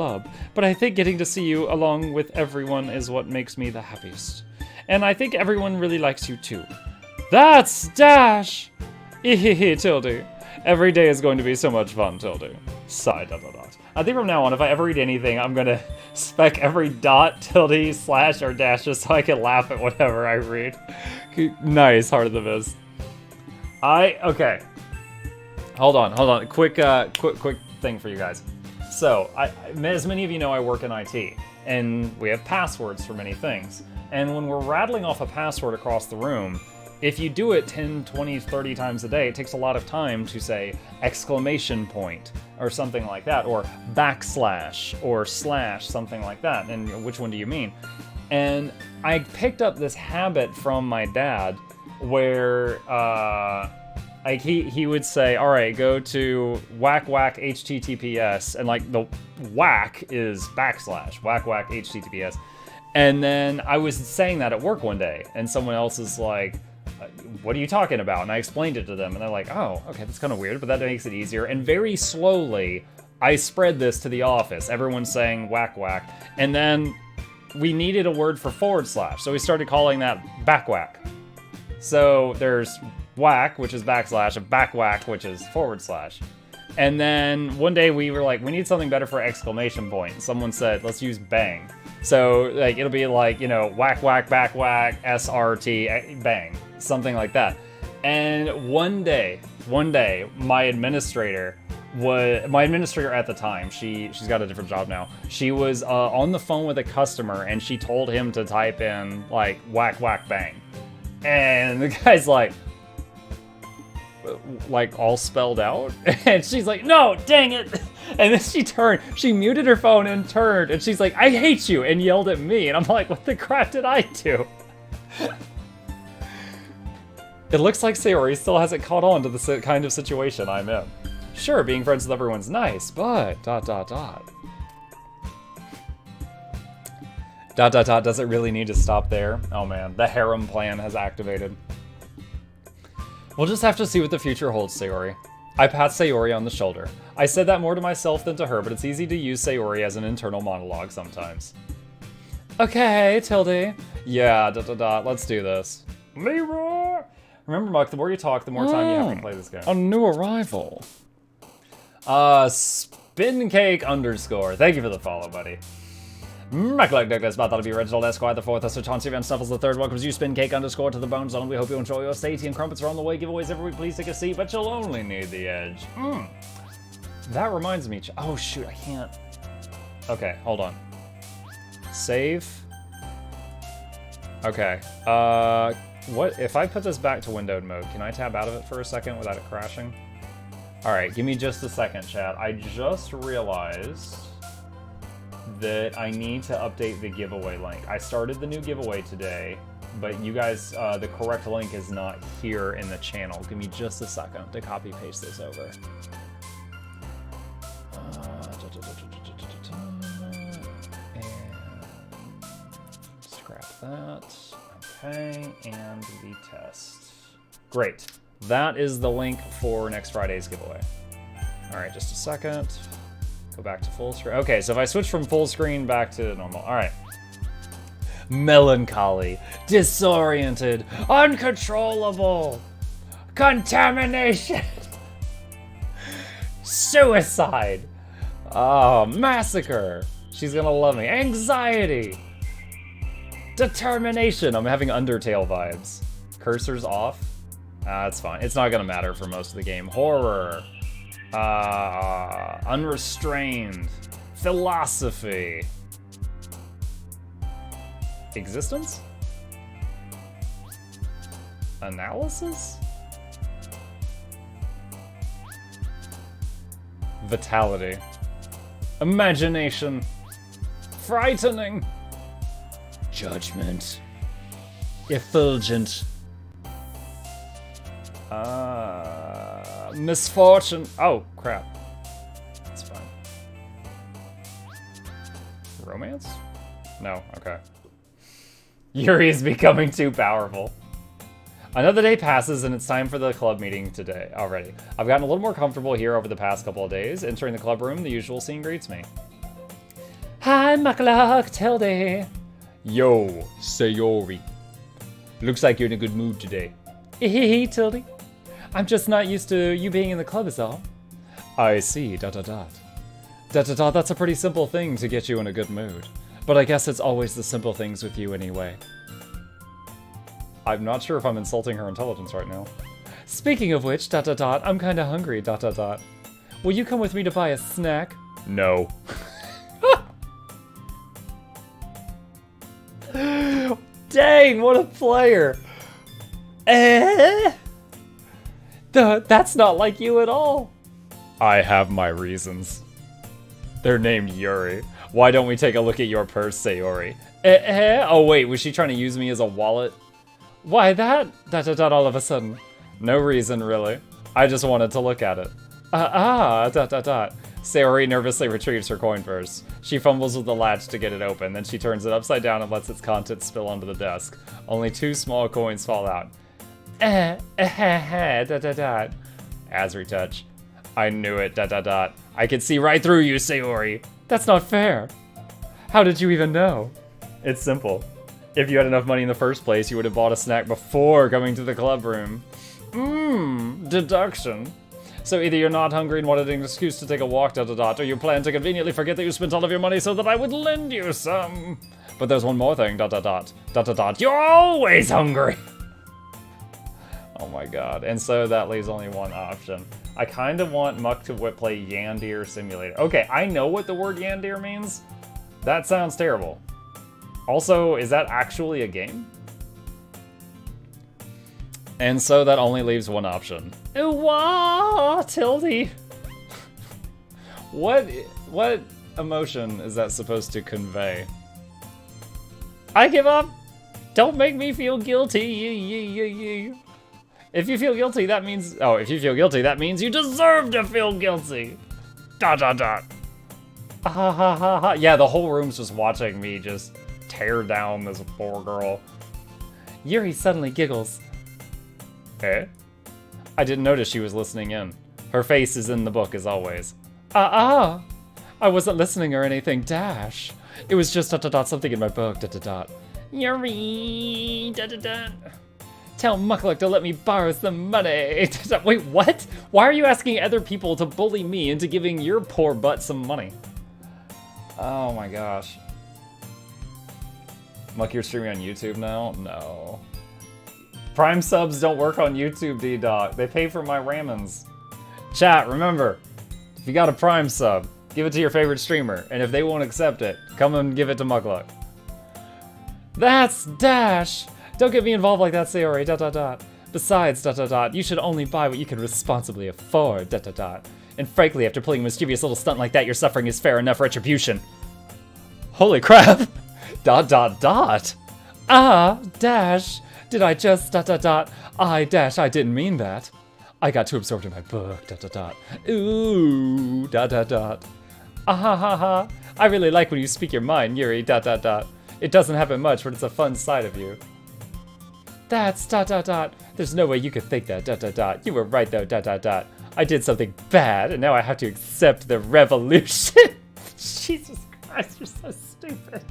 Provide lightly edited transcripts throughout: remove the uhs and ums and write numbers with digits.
club, but I think getting to see you along with everyone is what makes me the happiest. And I think everyone really likes you too. That's Dash! Ehehe, Tildy. Every day is going to be so much fun, Tildy. Sigh, dot, dot, dot. I think from now on, if I ever read anything, I'm gonna spec every dot, tilde, slash, or dash just so I can laugh at whatever I read. Nice, Heart of the Mist. Okay. Hold on. Quick thing for you guys. So, as many of you know, I work in IT, and we have passwords for many things. And when we're rattling off a password across the room, if you do it 10, 20, 30 times a day, it takes a lot of time to say exclamation point or something like that, or backslash or slash, something like that. And which one do you mean? And I picked up this habit from my dad where like he would say, all right, go to whack HTTPS, and like the whack is backslash, whack HTTPS. And then I was saying that at work one day, and someone else is like, what are you talking about? And I explained it to them, and they're like, oh, okay, that's kind of weird, but that makes it easier. And very slowly, I spread this to the office. Everyone's saying whack, and then we needed a word for forward slash, so we started calling that back whack. So there's whack, which is backslash, and back whack, which is forward slash. And then one day we were like, we need something better for exclamation point. Someone said, let's use bang. So like it'll be like, you know, whack, back whack, SRT, bang, something like that. And one day, my administrator at the time, she's got a different job now. She was on the phone with a customer, and she told him to type in like whack, bang. And the guy's like all spelled out, and she's like, no, dang it. And then she muted her phone and turned, and she's like, I hate you, and yelled at me. And I'm like, what the crap did I do? It looks like Sayori still hasn't caught on to the kind of situation I'm in. Sure, being friends with everyone's nice, but ... Does it really need to stop there? Oh man, the harem plan has activated. We'll just have to see what the future holds, Sayori. I pat Sayori on the shoulder. I said that more to myself than to her, but it's easy to use Sayori as an internal monologue sometimes. Okay, Tildy. Yeah, ... Let's do this. Leroy! Remember, Muck, the more you talk, the more time you have to play this game. A new arrival. Spincake _ Thank you for the follow, buddy. Mukluk Douglas, Battle be Reginald Esquire the Fourth, Sir Chauncey Van Snuffles the Third welcomes you, Spincake _ to the Bone Zone. We hope you enjoy your stay. Tea and crumpets are on the way. Giveaways every week. Please take a seat, but you'll only need the edge. That reminds me. Oh shoot, I can't. Okay, hold on. Save. Okay. What if I put this back to windowed mode? Can I tab out of it for a second without it crashing? All right, give me just a second, chat. I just realized that I need to update the giveaway link. I started the new giveaway today, but you guys, the correct link is not here in the channel. Give me just a second to copy paste this over. And scrap that. Okay, and the test. Great. That is the link for next Friday's giveaway. All right, just a second. Go back to full screen. Okay, so if I switch from full screen back to normal. All right. Melancholy, disoriented, uncontrollable, contamination, suicide, massacre. She's gonna love me. Anxiety, determination. I'm having Undertale vibes. Cursor's off. That's fine. It's not gonna matter for most of the game. Horror. Unrestrained. Philosophy. Existence? Analysis? Vitality. Imagination. Frightening. Judgment. Effulgent. Misfortune. Oh, crap. That's fine. Romance? No, okay. Yuri is becoming too powerful. Another day passes and it's time for the club meeting today already. I've gotten a little more comfortable here over the past couple of days. Entering the club room, the usual scene greets me. Hi, Mukluk, Tildy. Yo, Sayori. Looks like you're in a good mood today. Hey, Tildy. I'm just not used to you being in the club is all. I see, dot dot dot. Dot dot dot, that's a pretty simple thing to get you in a good mood. But I guess it's always the simple things with you anyway. I'm not sure if I'm insulting her intelligence right now. Speaking of which, dot dot dot, I'm kinda hungry, dot dot dot. Will you come with me to buy a snack? No. Dang, what a player! That's not like you at all. I have my reasons. They're named Yuri. Why don't we take a look at your purse, Sayori? Oh wait, was she trying to use me as a wallet? Why that? Dot dot dot all of a sudden. No reason, really. I just wanted to look at it. Dot dot dot. Sayori nervously retrieves her coin purse. She fumbles with the latch to get it open, then she turns it upside down and lets its contents spill onto the desk. Only 2 small coins fall out. Dot dot dot. As retouch. I knew it, dot dot dot. I could see right through you, Sayori. That's not fair. How did you even know? It's simple. If you had enough money in the first place, you would have bought a snack before coming to the club room. Deduction. So either you're not hungry and wanted an excuse to take a walk, dot dot dot, or you plan to conveniently forget that you spent all of your money so that I would lend you some. But there's one more thing, dot dot dot, dot dot dot. You're always hungry. Oh my god. And so that leaves only one option. I kind of want Muck to play Yandir Simulator. Okay, I know what the word Yandir means. That sounds terrible. Also, is that actually a game? And so that only leaves one option. Wow, Tildy. What emotion is that supposed to convey? I give up. Don't make me feel guilty. If you feel guilty, that means... Oh, if you feel guilty, that means you deserve to feel guilty. Dot dot dot. Ha ha ha ha. Yeah, the whole room's just watching me just tear down this poor girl. Yuri suddenly giggles. Eh? I didn't notice she was listening in. Her face is in the book as always. I wasn't listening or anything, dash. It was just dot dot dot something in my book, dot dot dot. Yuri, dot dot dot. Tell Mukluk to let me borrow some money. Wait, what? Why are you asking other people to bully me into giving your poor butt some money? Oh my gosh. Muck, you're streaming on YouTube now? No. Prime subs don't work on YouTube, D-Dog. They pay for my ramens. Chat, remember, if you got a Prime sub, give it to your favorite streamer. And if they won't accept it, come and give it to Mukluk. That's Dash! Don't get me involved like that, Sayori, dot dot dot. Besides, dot dot dot, you should only buy what you can responsibly afford, dot dot dot. And frankly, after pulling a mischievous little stunt like that, your suffering is fair enough retribution. Holy crap! Dot dot dot. Dash. Did I just dot dot dot? Dash, I didn't mean that. I got too absorbed in my book, dot dot dot. Ooh, dot dot dot. Ha. I really like when you speak your mind, Yuri, dot dot dot. It doesn't happen much, but it's a fun side of you. That's dot dot dot. There's no way you could think that, dot dot dot. You were right though, dot dot dot. I did something bad, and now I have to accept the revolution. Jesus Christ, you're so stupid.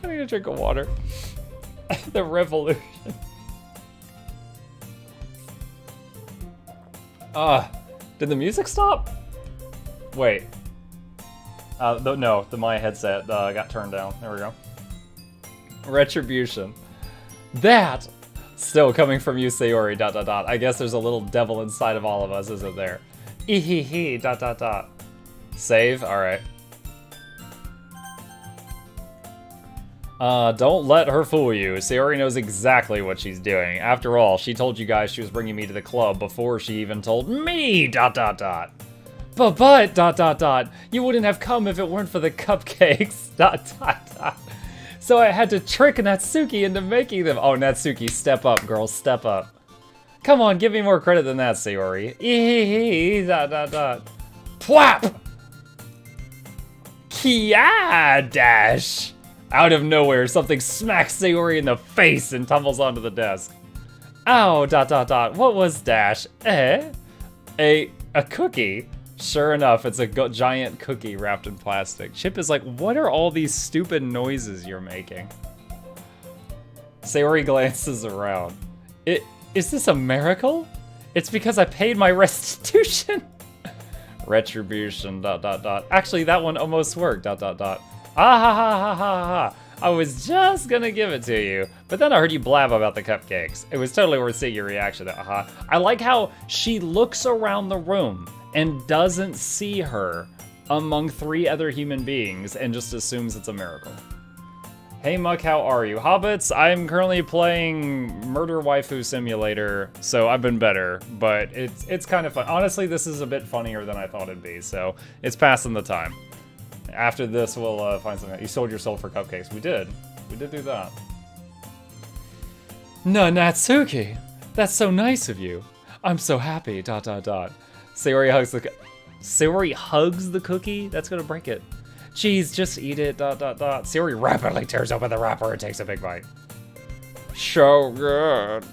I need a drink of water. The revolution. Did the music stop? Wait. No, my headset got turned down. There we go. Retribution. That still coming from you, Sayori, dot dot dot. I guess there's a little devil inside of all of us, isn't there? Ehehe, dot dot dot. Save? Alright. Don't let her fool you. Sayori knows exactly what she's doing. After all, she told you guys she was bringing me to the club before she even told me, dot dot dot. But, dot dot dot, you wouldn't have come if it weren't for the cupcakes, dot dot dot. So I had to trick Natsuki into making them. Oh, Natsuki, step up, girl, step up. Come on, give me more credit than that, Sayori. Ehehe, dot dot dot. Pwap! Kia dash! Out of nowhere, something smacks Sayori in the face and tumbles onto the desk. Ow, dot dot dot, what was dash? A cookie? Sure enough, it's a giant cookie wrapped in plastic. Chip is like, what are all these stupid noises you're making? Sayori glances around. Is this a miracle? It's because I paid my restitution. Retribution, ... Actually, that one almost worked, ... Ah ha ha ha ha ha. I was just gonna give it to you, but then I heard you blab about the cupcakes. It was totally worth seeing your reaction, I like how she looks around the room and doesn't see her among 3 other human beings and just assumes it's a miracle. Hey Muck, how are you? Hobbits, I'm currently playing Murder Waifu Simulator, so I've been better, but it's kind of fun. Honestly, this is a bit funnier than I thought it'd be, so it's passing the time. After this, we'll find something. You sold your soul for cupcakes. We did do that. No, Natsuki, that's so nice of you. I'm so happy, ... Sayori hugs the cookie? That's gonna break it. Jeez, just eat it, ... Sayori rapidly tears open the wrapper and takes a big bite. So good.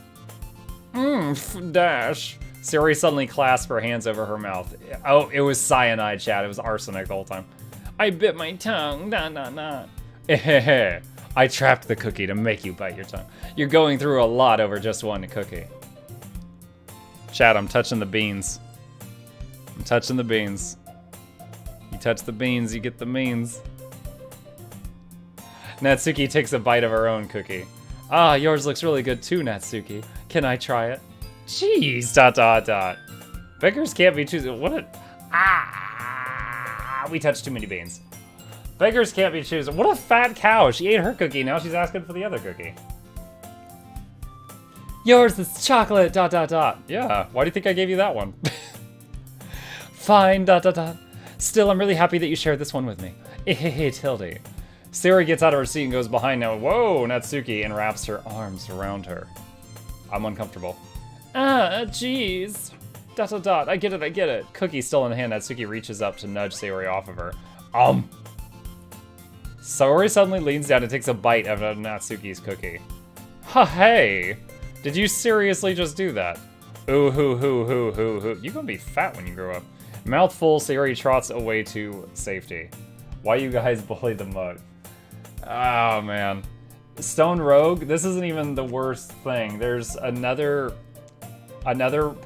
Dash. Sayori suddenly clasped her hands over her mouth. Oh, it was cyanide, chat. It was arsenic the whole time. I bit my tongue, ... I trapped the cookie to make you bite your tongue. You're going through a lot over just one cookie. Chat, I'm touching the beans. I'm touching the beans. You touch the beans, you get the means. Natsuki takes a bite of her own cookie. Ah, yours looks really good too, Natsuki. Can I try it? Jeez, ... Beggars can't be choosing. What a... we touched too many beans. Beggars can't be choosing. What a fat cow. She ate her cookie, now she's asking for the other cookie. Yours is chocolate, ... Yeah, why do you think I gave you that one? Fine, ... Still, I'm really happy that you shared this one with me. Tilde. Sayori gets out of her seat and goes behind now. Whoa, Natsuki, and wraps her arms around her. I'm uncomfortable. Jeez. ... I get it. Cookie still in hand, Natsuki reaches up to nudge Sayori off of her. Sayori suddenly leans down and takes a bite of Natsuki's cookie. Hey! Did you seriously just do that? Ooh, hoo. You're gonna be fat when you grow up. Mouthful, Sayori trots away to safety. Why you guys bully the mug? Oh, man. Stone Rogue, this isn't even the worst thing. There's another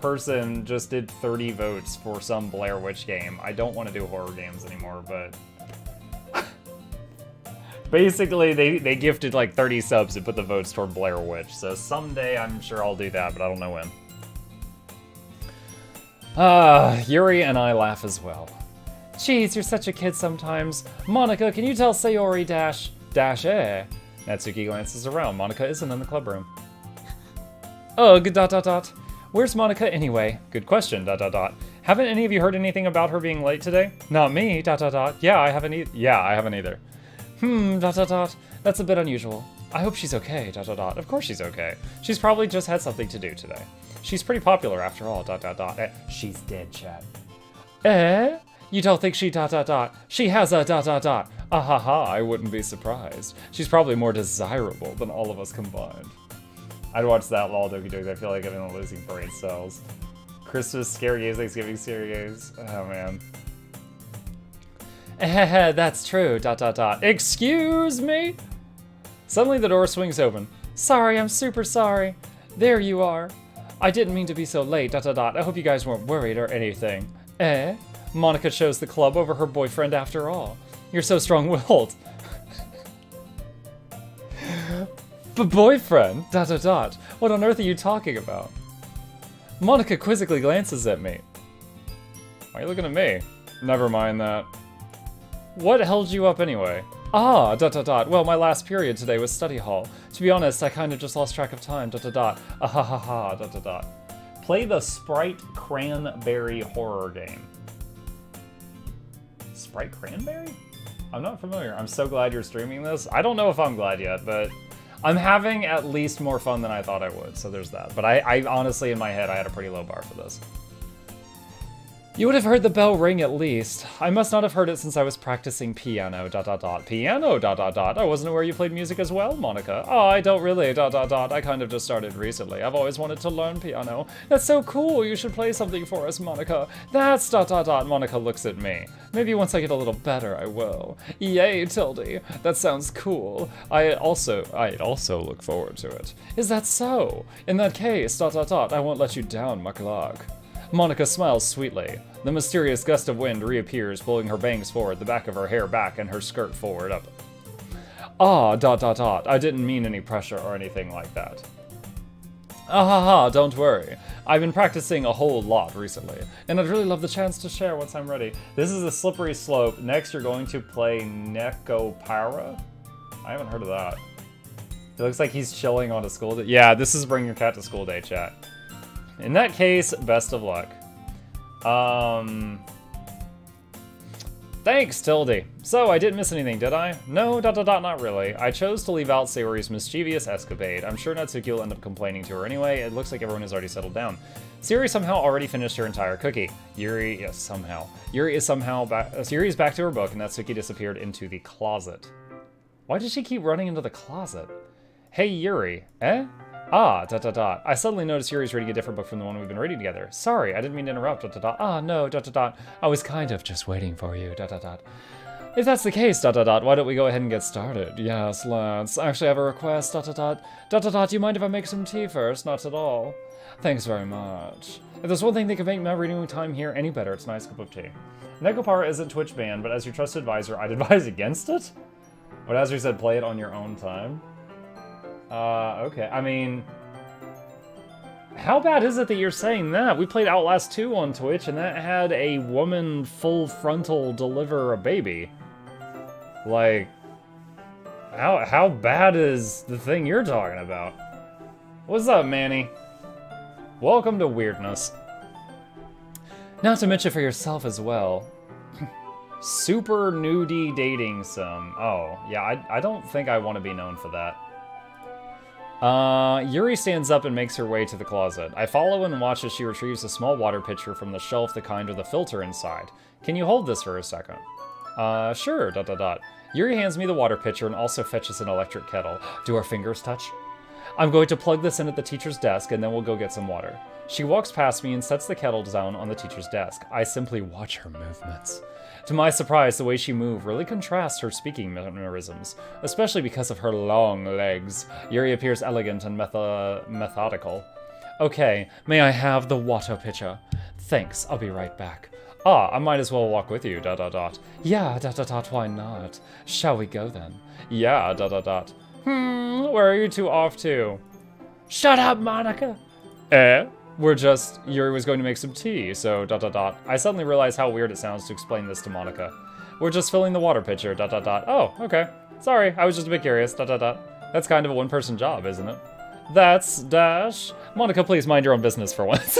person just did 30 votes for some Blair Witch game. I don't want to do horror games anymore, but... Basically, they gifted like 30 subs to put the votes toward Blair Witch, so someday I'm sure I'll do that, but I don't know when. Yuri and I laugh as well. Jeez, you're such a kid sometimes. Monica, can you tell Sayori ... Natsuki glances around. Monica isn't in the club room. Ugh, ... Where's Monica anyway? Good question, ... Haven't any of you heard anything about her being late today? Not me, ... Yeah, I haven't either. That's a bit unusual. I hope she's okay, ... Of course she's okay. She's probably just had something to do today. She's pretty popular after all, ... She's dead, chat. You don't think she ... She has a ... Ahaha, I wouldn't be surprised. She's probably more desirable than all of us combined. I'd watch that lol Doki Doki. I feel like I'm losing brain cells. Christmas scary games, Thanksgiving scary games. Oh man. That's true, ... Excuse me? Suddenly the door swings open. Sorry, I'm super sorry. There you are. I didn't mean to be so late, ... I hope you guys weren't worried or anything. Monica chose the club over her boyfriend after all. You're so strong-willed. But boyfriend, ... What on earth are you talking about? Monica quizzically glances at me. Why are you looking at me? Never mind that. What held you up anyway? Ah, ... Well, my last period today was study hall. To be honest, I kind of just lost track of time, ... Ahahaha, ... Play the Sprite Cranberry horror game. Sprite Cranberry? I'm not familiar. I'm so glad you're streaming this. I don't know if I'm glad yet, but I'm having at least more fun than I thought I would, so there's that. But I honestly, in my head, I had a pretty low bar for this. You would have heard the bell ring at least. I must not have heard it since I was practicing piano, dot dot dot. Piano, dot dot dot. I wasn't aware you played music as well, Monica. Oh, I don't really, dot dot dot. I kind of just started recently. I've always wanted to learn piano. That's so cool. You should play something for us, Monica. That's dot dot dot. Monica looks at me. Maybe once I get a little better, I will. Yay, Tildy. That sounds cool. I'd also look forward to it. Is that so? In that case, dot dot dot. I won't let you down, Mukluk. Monica smiles sweetly. The mysterious gust of wind reappears, pulling her bangs forward, the back of her hair back, and her skirt forward up. Ah, dot dot dot. I didn't mean any pressure or anything like that. Ah ha ha, don't worry. I've been practicing a whole lot recently, and I'd really love the chance to share once I'm ready. This is a slippery slope. Next, you're going to play Nekopara? I haven't heard of that. It looks like he's chilling on a school day. Yeah, this is Bring Your Cat to School Day, chat. In that case, best of luck. Thanks, Tildy. So, I didn't miss anything, did I? No, dot dot dot, not really. I chose to leave out Sayori's mischievous escapade. I'm sure Natsuki will end up complaining to her anyway. It looks like everyone has already settled down. Sayori somehow already finished her entire cookie. Yuri, yes, somehow. Yuri is somehow back. Yuri is back to her book, and Natsuki disappeared into the closet. Why did she keep running into the closet? Hey, Yuri. Eh? Ah, dot dot dot. I suddenly noticed Yuri's reading a different book from the one we've been reading together. Sorry, I didn't mean to interrupt, dot dot dot. Ah, no, dot dot dot. I was kind of just waiting for you, dot dot dot. If that's the case, dot dot dot, why don't we go ahead and get started? Yes, let's. Actually, I have a request, dot dot dot. Dot dot dot, do you mind if I make some tea first? Not at all. Thanks very much. If there's one thing that could make my reading time here any better, it's a nice cup of tea. Nekopara isn't Twitch banned, but as your trusted advisor, I'd advise against it? But as we said, play it on your own time. Okay. I mean, how bad is it that you're saying that? We played Outlast 2 on Twitch, and that had a woman full frontal deliver a baby. Like, how bad is the thing you're talking about? What's up, Manny? Welcome to weirdness. Not to mention for yourself as well. Super nudie dating sim. Oh, yeah, I don't think I want to be known for that. Yuri stands up and makes her way to the closet. I follow and watch as she retrieves a small water pitcher from the shelf, the kind with a filter inside. Can you hold this for a second? Sure, dot dot dot. Yuri hands me the water pitcher and also fetches an electric kettle. Do our fingers touch? I'm going to plug this in at the teacher's desk and then we'll go get some water. She walks past me and sets the kettle down on the teacher's desk. I simply watch her movements. To my surprise, the way she moved really contrasts her speaking mannerisms, especially because of her long legs. Yuri appears elegant and methodical. Okay, may I have the water pitcher? Thanks, I'll be right back. Ah, I might as well walk with you, dot dot dot. Yeah, dot dot dot, why not? Shall we go then? Yeah, dot dot dot. Where are you two off to? Shut up, Monica! Yuri was going to make some tea, so dot dot dot. I suddenly realized how weird it sounds to explain this to Monica. We're just filling the water pitcher, dot dot dot. Oh, okay. Sorry, I was just a bit curious, dot dot dot. That's kind of a one-person job, isn't it? That's dash. Monica, please mind your own business for once.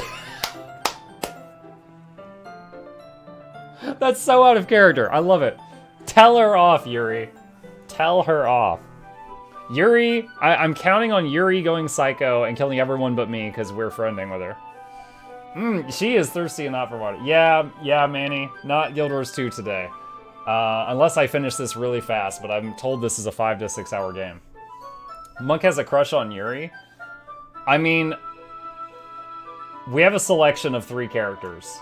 That's so out of character. I love it. Tell her off, Yuri. Tell her off. Yuri, I'm counting on Yuri going psycho and killing everyone but me because we're friending with her. She is thirsty enough for water. Yeah, Manny. Not Guild Wars 2 today. Unless I finish this really fast, but I'm told this is a 5 to 6 hour game. Monk has a crush on Yuri. I mean, we have a selection of 3 characters.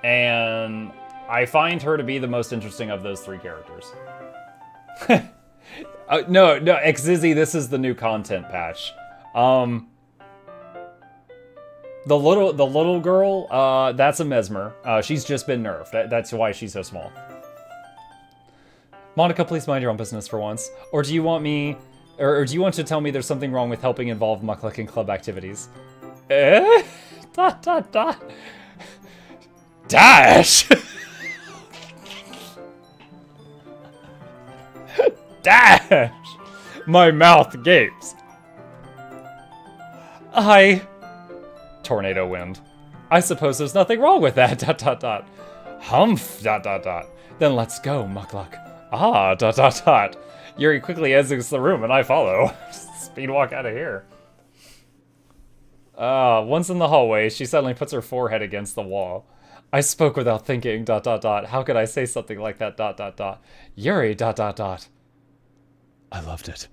And I find her to be the most interesting of those 3 characters. No, Xizzy, this is the new content patch. The little girl, that's a Mesmer. She's just been nerfed. That's why she's so small. Monica, please mind your own business for once. Or do you want me, or do you want to tell me there's something wrong with helping involve Mukluk in club activities? Dot dot dot. Dash. Dash! My mouth gapes. Tornado wind. I suppose there's nothing wrong with that, dot dot dot. Humph, dot dot dot. Then let's go, Mukluk. Ah, dot dot dot. Yuri quickly exits the room and I follow. Speed walk out of here. Once in the hallway, she suddenly puts her forehead against the wall. I spoke without thinking, dot dot dot. How could I say something like that, dot dot dot. Yuri, dot dot dot. I loved it.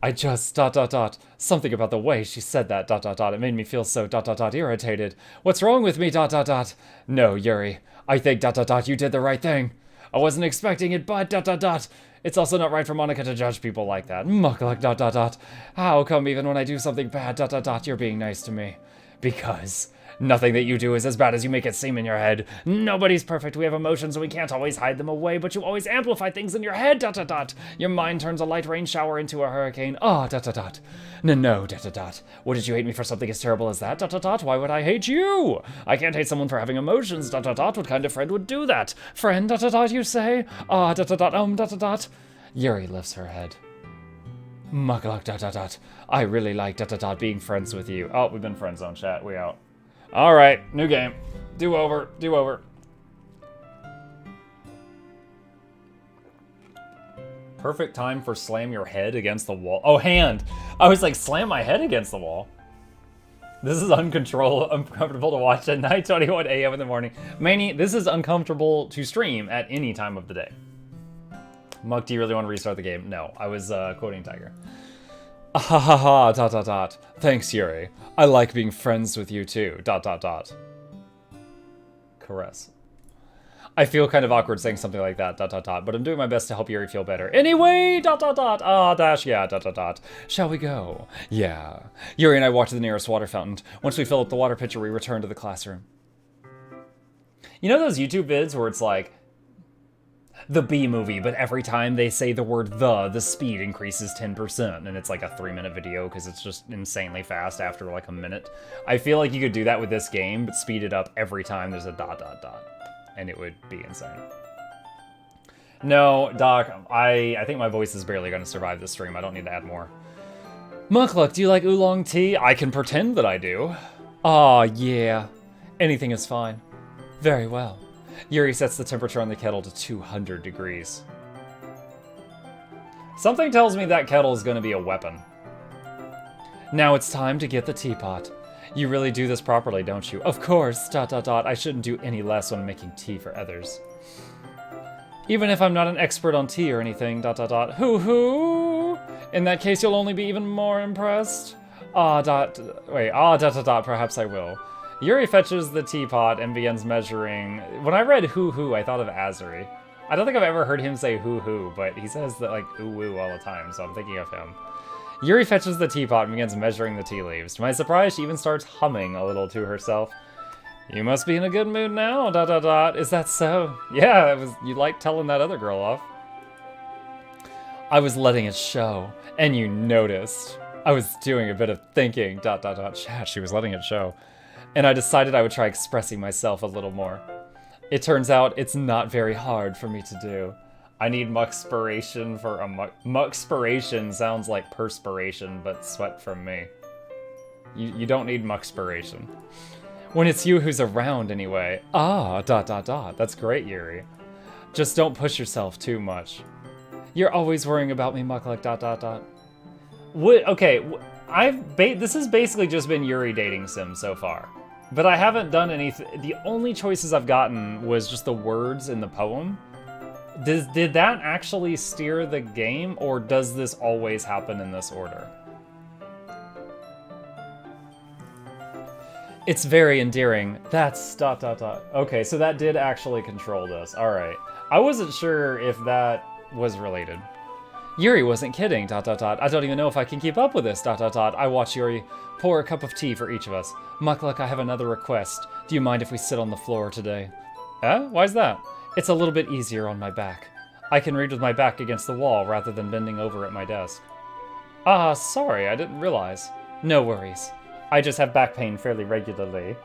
I just, dot dot dot. Something about the way she said that, dot dot dot. It made me feel so, dot dot dot, irritated. What's wrong with me, dot dot dot. No, Yuri. I think, dot dot dot, you did the right thing. I wasn't expecting it, but, dot dot dot. It's also not right for Monika to judge people like that. Mukluk, dot dot dot. How come even when I do something bad, dot dot dot, you're being nice to me? Because nothing that you do is as bad as you make it seem in your head. Nobody's perfect. We have emotions and we can't always hide them away, but you always amplify things in your head, dot dot dot. Your mind turns a light rain shower into a hurricane. Ah, dot dot dot. No, dot dot dot. What, did you hate me for something as terrible as that, dot dot dot? Why would I hate you? I can't hate someone for having emotions, dot dot dot. What kind of friend would do that? Friend, dot dot dot, you say? Ah, dot dot dot, dot dot dot. Yuri lifts her head. Mukluk, dot dot dot. I really like dot dot dot being friends with you. Oh, we've been friends on chat. We out. Alright, new game. Do over. Perfect time for slam your head against the wall. Oh, hand! I was like, slam my head against the wall. This is uncomfortable to watch at 9:21 a.m. in the morning. Manny, this is uncomfortable to stream at any time of the day. Muck, do you really want to restart the game? No, I was quoting Tiger. Ha ha ha, dot dot dot. Thanks, Yuri. I like being friends with you too, dot dot dot. Caress. I feel kind of awkward saying something like that, dot dot dot, but I'm doing my best to help Yuri feel better. Anyway, dot dot dot. Ah, dash, yeah, dot dot dot. Shall we go? Yeah. Yuri and I walk to the nearest water fountain. Once we fill up the water pitcher, we return to the classroom. You know those YouTube vids where it's like, the B movie, but every time they say the word the speed increases 10%, and it's like a 3-minute video because it's just insanely fast after like a minute. I feel like you could do that with this game, but speed it up every time there's a dot dot dot, and it would be insane. No, Doc, I think my voice is barely going to survive this stream. I don't need to add more. Mukluk, do you like oolong tea? I can pretend that I do. Aw, yeah. Anything is fine. Very well. Yuri sets the temperature on the kettle to 200 degrees. Something tells me that kettle is going to be a weapon. Now it's time to get the teapot. You really do this properly, don't you? Of course, dot dot dot. I shouldn't do any less when making tea for others. Even if I'm not an expert on tea or anything, dot dot dot. Hoo hoo! In that case, you'll only be even more impressed. Ah, dot dot dot, perhaps I will. Yuri fetches the teapot and begins measuring. When I read hoo hoo, I thought of Azuri. I don't think I've ever heard him say hoo hoo, but he says that like ooh woo all the time, so I'm thinking of him. Yuri fetches the teapot and begins measuring the tea leaves. To my surprise, she even starts humming a little to herself. You must be in a good mood now, dot dot dot. Is that so? Yeah, you like telling that other girl off. I was letting it show, and you noticed. I was doing a bit of thinking, dot dot dot. Chat, she was letting it show. And I decided I would try expressing myself a little more. It turns out it's not very hard for me to do. I need muckspiration for a muckspiration sounds like perspiration, but sweat from me. You don't need muckspiration. When it's you who's around anyway. Ah, dot dot dot. That's great, Yuri. Just don't push yourself too much. You're always worrying about me, Mukluk, dot dot dot. Okay, this has basically just been Yuri dating sim so far. But I haven't done anything. The only choices I've gotten was just the words in the poem. Did that actually steer the game, or does this always happen in this order? It's very endearing. That's dot dot dot. Okay, so that did actually control this. Alright. I wasn't sure if that was related. Yuri wasn't kidding, dot dot dot. I don't even know if I can keep up with this, dot dot dot. I watch Yuri pour a cup of tea for each of us. Mukluk, I have another request. Do you mind if we sit on the floor today? Why's that? It's a little bit easier on my back. I can read with my back against the wall rather than bending over at my desk. Ah, sorry, I didn't realize. No worries. I just have back pain fairly regularly.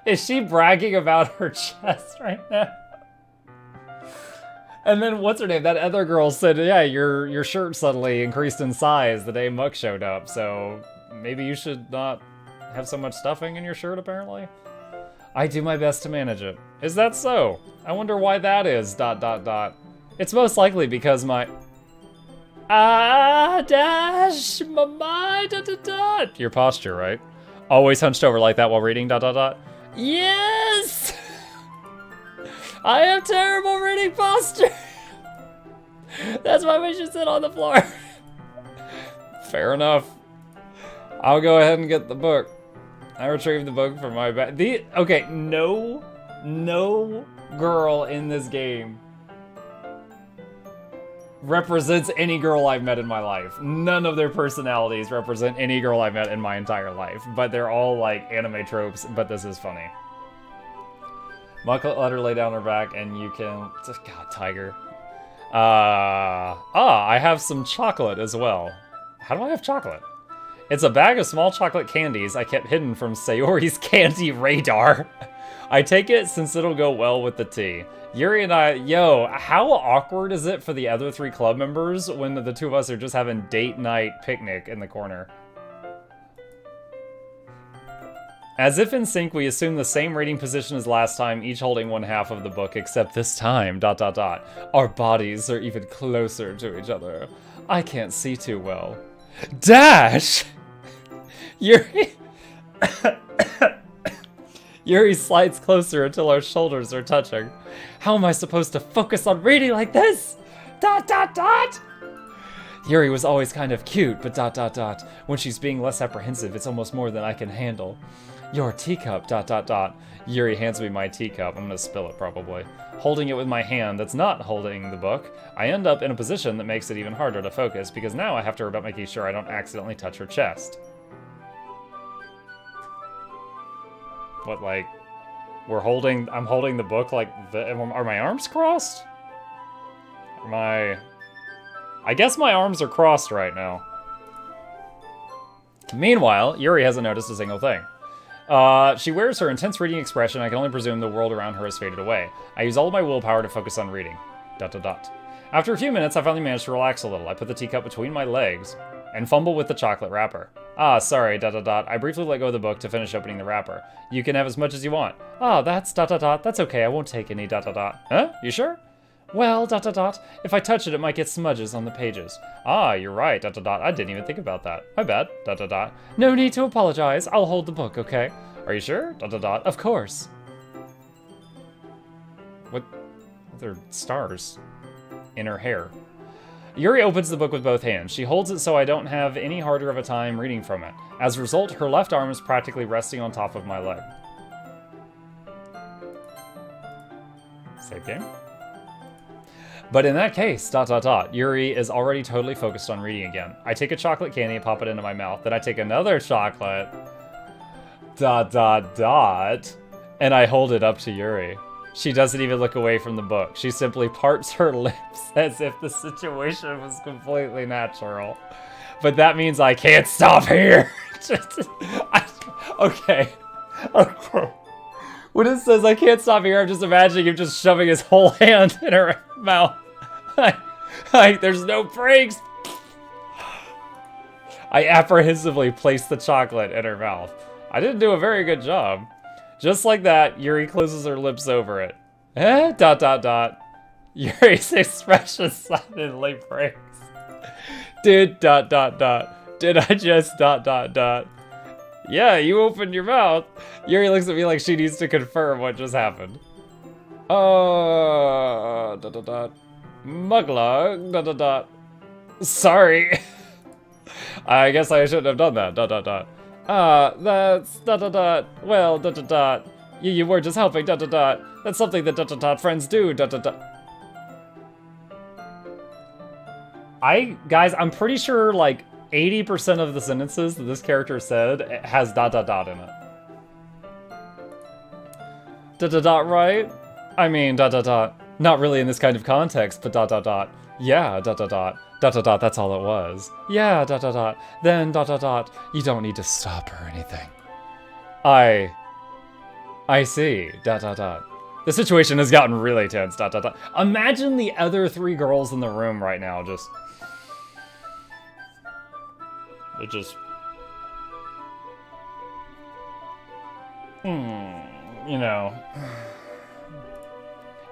Is she bragging about her chest right now? And then, what's her name? That other girl said, yeah, your shirt suddenly increased in size the day Muck showed up, so maybe you should not have so much stuffing in your shirt, apparently? I do my best to manage it. Is that so? I wonder why that is, dot dot dot. It's most likely because my... dash, my, dot dot dot. Your posture, right? Always hunched over like that while reading, dot dot dot. Yes! I have terrible reading posture. That's why we should sit on the floor. Fair enough. I'll go ahead and get the book. I retrieved the book from my bag. Okay, no girl in this game represents any girl I've met in my life. None of their personalities represent any girl I've met in my entire life, but they're all like anime tropes, but this is funny. Mukluk let her lay down her back and you can, God, tiger. I have some chocolate as well. How do I have chocolate? It's a bag of small chocolate candies I kept hidden from Sayori's candy radar. I take it since it'll go well with the tea. Yuri and I, how awkward is it for the other 3 club members when the 2 of us are just having date night picnic in the corner? As if in sync, we assume the same reading position as last time, each holding one half of the book, except this time, ... Our bodies are even closer to each other. I can't see too well. Dash! Yuri... Yuri slides closer until our shoulders are touching. How am I supposed to focus on reading like this? ... Yuri was always kind of cute, but ... When she's being less apprehensive, it's almost more than I can handle. Your teacup ... Yuri hands me my teacup. I'm gonna spill it probably. Holding it with my hand that's not holding the book, I end up in a position that makes it even harder to focus because now I have to worry about making sure I don't accidentally touch her chest. What, like, I'm holding the book like, are my arms crossed? I guess my arms are crossed right now. Meanwhile, Yuri hasn't noticed a single thing. She wears her intense reading expression. I can only presume the world around her has faded away. I use all of my willpower to focus on reading. ... After a few minutes, I finally managed to relax a little. I put the teacup between my legs and fumble with the chocolate wrapper. Ah, sorry, ... I briefly let go of the book to finish opening the wrapper. You can have as much as you want. Ah, that's ... That's okay, I won't take any ... Huh? You sure? Well, ... If I touch it, it might get smudges on the pages. Ah, you're right, ... I didn't even think about that. My bad, ... No need to apologize. I'll hold the book, okay? Are you sure? ... Of course. What? They're stars in her hair. Yuri opens the book with both hands. She holds it so I don't have any harder of a time reading from it. As a result, her left arm is practically resting on top of my leg. Save game? But in that case, ... Yuri is already totally focused on reading again. I take a chocolate candy and pop it into my mouth. Then I take another chocolate... ... And I hold it up to Yuri. She doesn't even look away from the book. She simply parts her lips as if the situation was completely natural. But that means I can't stop here. Okay. When it says I can't stop here, I'm just imagining him just shoving his whole hand in her mouth. Like, there's no brakes. I apprehensively place the chocolate in her mouth. I didn't do a very good job. Just like that, Yuri closes her lips over it. Yuri's expression suddenly breaks. Did ... Did I just ... Yeah, you opened your mouth. Yuri looks at me like she needs to confirm what just happened. Mukluk, ... Sorry. I guess I shouldn't have done that, that's... Well, you were just helping, That's something that friends do, Guys, I'm pretty sure, like, 80% of the sentences that this character said has ... in it. Right? I mean, not really in this kind of context, but ... Yeah, ... That's all it was. Yeah, ... Then ... You don't need to stop or anything. I see, ... The situation has gotten really tense, ... Imagine the other 3 girls in the room right now just... It just... You know...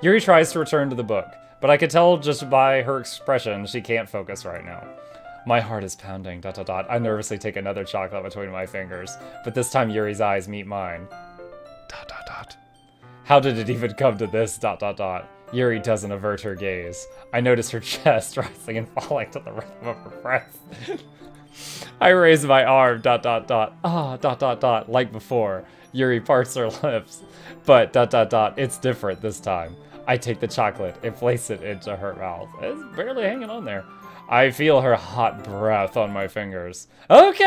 Yuri tries to return to the book, but I could tell just by her expression she can't focus right now. My heart is pounding, ... I nervously take another chocolate between my fingers, but this time Yuri's eyes meet mine. ... How did it even come to this, ... Yuri doesn't avert her gaze. I notice her chest rising and falling to the rhythm of her breath. I raise my arm, ... Ah, ... like before. Yuri parts her lips. But, ... it's different this time. I take the chocolate and place it into her mouth. It's barely hanging on there. I feel her hot breath on my fingers. Okay!